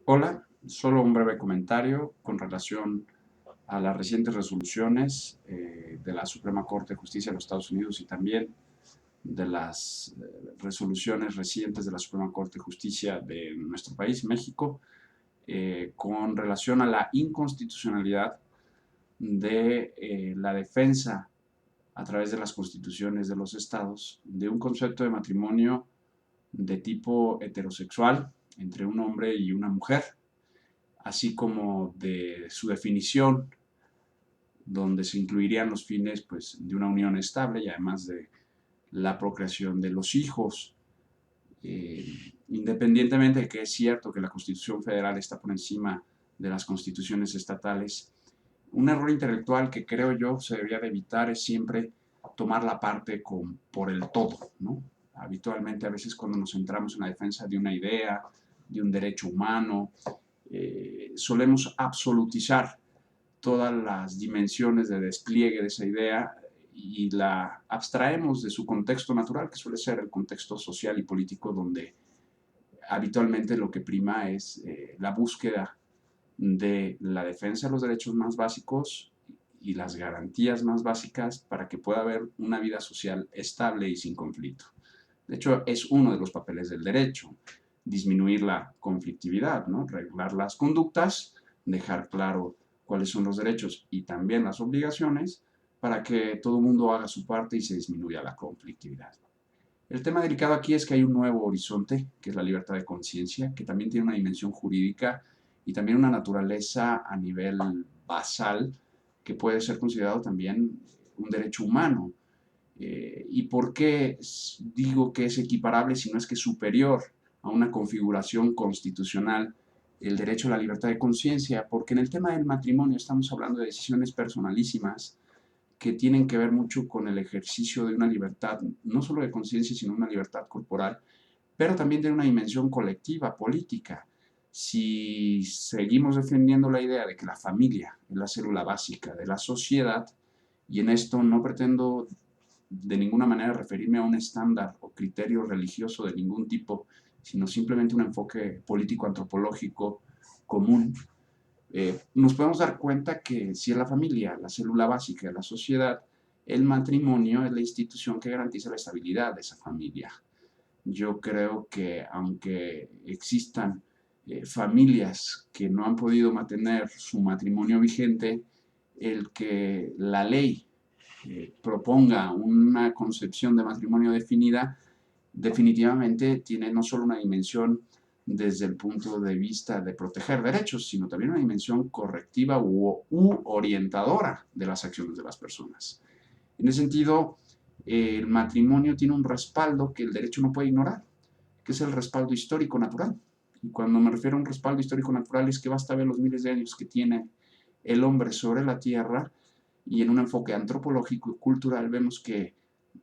Hola, solo un breve comentario con relación a las recientes resoluciones de la Suprema Corte de Justicia de los Estados Unidos y también de las resoluciones recientes de la Suprema Corte de Justicia de nuestro país, México, con relación a la inconstitucionalidad de la defensa a través de las constituciones de los estados de un concepto de matrimonio de tipo heterosexual entre un hombre y una mujer, así como de su definición, donde se incluirían los fines pues, de una unión estable y además de la procreación de los hijos. Independientemente de que es cierto que la Constitución Federal está por encima de las constituciones estatales, un error intelectual que creo yo se debería de evitar es siempre tomar la parte por el todo, ¿no? Habitualmente a veces cuando nos centramos en la defensa de una idea, de un derecho humano, solemos absolutizar todas las dimensiones de despliegue de esa idea y la abstraemos de su contexto natural, que suele ser el contexto social y político, donde habitualmente lo que prima es la búsqueda de la defensa de los derechos más básicos y las garantías más básicas para que pueda haber una vida social estable y sin conflicto. De hecho, es uno de los papeles del derecho, disminuir la conflictividad, ¿no? Regular las conductas, dejar claro cuáles son los derechos y también las obligaciones para que todo el mundo haga su parte y se disminuya la conflictividad. El tema delicado aquí es que hay un nuevo horizonte, que es la libertad de conciencia, que también tiene una dimensión jurídica y también una naturaleza a nivel basal, que puede ser considerado también un derecho humano. ¿Y por qué digo que es equiparable si no es que superior a una configuración constitucional el derecho a la libertad de conciencia? Porque en el tema del matrimonio estamos hablando de decisiones personalísimas que tienen que ver mucho con el ejercicio de una libertad, no solo de conciencia, sino una libertad corporal, pero también de una dimensión colectiva, política. Si seguimos defendiendo la idea de que la familia es la célula básica de la sociedad, y en esto no pretendo de ninguna manera referirme a un estándar o criterio religioso de ningún tipo, sino simplemente un enfoque político-antropológico común, nos podemos dar cuenta que si es la familia la célula básica de la sociedad, el matrimonio es la institución que garantiza la estabilidad de esa familia. Yo creo que aunque existan familias que no han podido mantener su matrimonio vigente, el que la ley proponga una concepción de matrimonio definida, definitivamente tiene no solo una dimensión desde el punto de vista de proteger derechos, sino también una dimensión correctiva u orientadora de las acciones de las personas. En ese sentido, el matrimonio tiene un respaldo que el derecho no puede ignorar, que es el respaldo histórico natural. Y cuando me refiero a un respaldo histórico natural es que basta ver los miles de años que tiene el hombre sobre la tierra y en un enfoque antropológico y cultural vemos que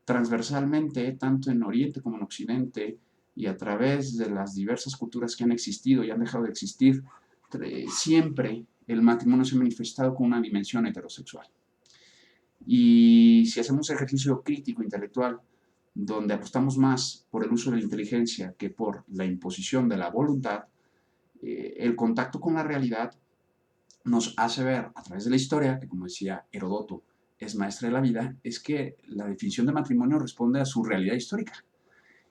transversalmente, tanto en Oriente como en Occidente, y a través de las diversas culturas que han existido y han dejado de existir, siempre el matrimonio se ha manifestado con una dimensión heterosexual. Y si hacemos un ejercicio crítico intelectual, donde apostamos más por el uso de la inteligencia que por la imposición de la voluntad, el contacto con la realidad nos hace ver a través de la historia, que como decía Herodoto, es maestra de la vida, es que la definición de matrimonio responde a su realidad histórica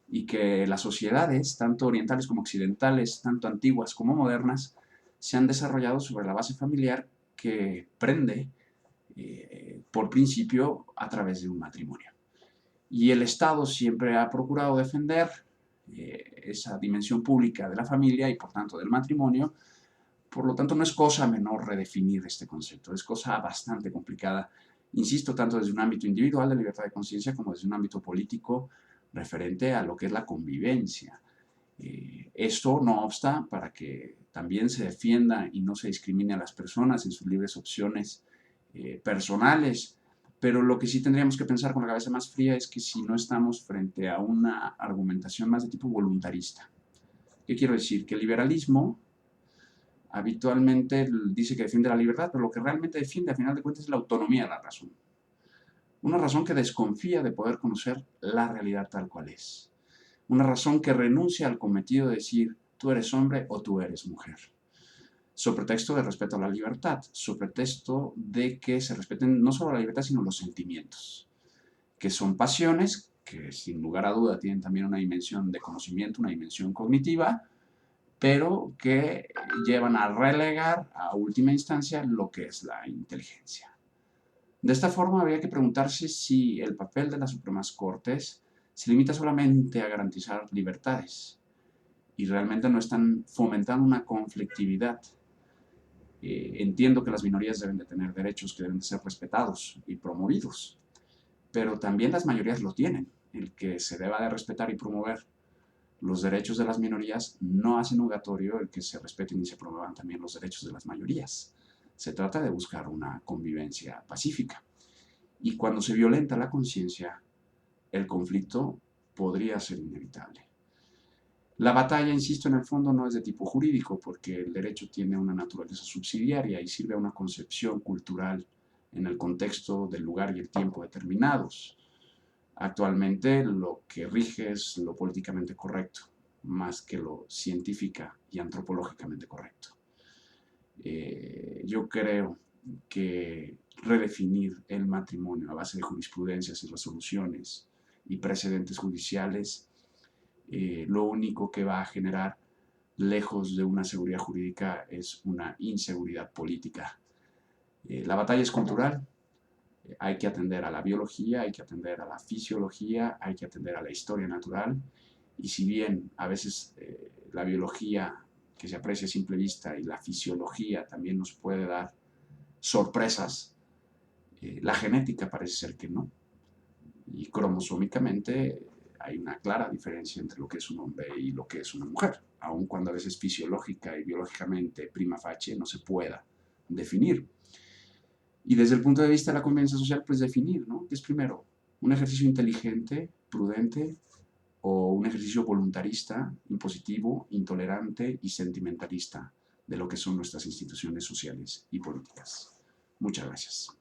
y que las sociedades, tanto orientales como occidentales, tanto antiguas como modernas, se han desarrollado sobre la base familiar que prende por principio a través de un matrimonio. Y el Estado siempre ha procurado defender esa dimensión pública de la familia y por tanto del matrimonio. Por lo tanto, no es cosa menor redefinir este concepto, es cosa bastante complicada, insisto, tanto desde un ámbito individual de libertad de conciencia como desde un ámbito político referente a lo que es la convivencia. Esto no obsta para que también se defienda y no se discrimine a las personas en sus libres opciones personales, pero lo que sí tendríamos que pensar con la cabeza más fría es que si no estamos frente a una argumentación más de tipo voluntarista. ¿Qué quiero decir? Que el liberalismo habitualmente dice que defiende la libertad, pero lo que realmente defiende, a final de cuentas, es la autonomía de la razón. Una razón que desconfía de poder conocer la realidad tal cual es. Una razón que renuncia al cometido de decir tú eres hombre o tú eres mujer. sobre pretexto de respeto a la libertad, sobre pretexto de que se respeten no solo la libertad, sino los sentimientos, que son pasiones que sin lugar a duda tienen también una dimensión de conocimiento, una dimensión cognitiva, pero que llevan a relegar a última instancia lo que es la inteligencia. De esta forma habría que preguntarse si el papel de las Supremas Cortes se limita solamente a garantizar libertades y realmente no están fomentando una conflictividad. Entiendo que las minorías deben de tener derechos que deben de ser respetados y promovidos, pero también las mayorías lo tienen. El que se deba de respetar y promover los derechos de las minorías no hace nugatorio el que se respeten y se promuevan también los derechos de las mayorías. Se trata de buscar una convivencia pacífica. Y cuando se violenta la conciencia, el conflicto podría ser inevitable. La batalla, insisto, en el fondo no es de tipo jurídico, porque el derecho tiene una naturaleza subsidiaria y sirve a una concepción cultural en el contexto del lugar y el tiempo determinados. Actualmente lo que rige es lo políticamente correcto, más que lo científica y antropológicamente correcto. Yo creo que redefinir el matrimonio a base de jurisprudencias y resoluciones y precedentes judiciales, lo único que va a generar, lejos de una seguridad jurídica, es una inseguridad política. La batalla es cultural, hay que atender a la biología, hay que atender a la fisiología, hay que atender a la historia natural, y si bien a veces la biología que se aprecia a simple vista y la fisiología también nos puede dar sorpresas, la genética parece ser que no, y cromosómicamente hay una clara diferencia entre lo que es un hombre y lo que es una mujer, aun cuando a veces fisiológica y biológicamente prima facie no se pueda definir. Y desde el punto de vista de la convivencia social, pues definir, ¿no? ¿Qué es primero? ¿Un ejercicio inteligente, prudente, o un ejercicio voluntarista, impositivo, intolerante y sentimentalista de lo que son nuestras instituciones sociales y políticas? Muchas gracias.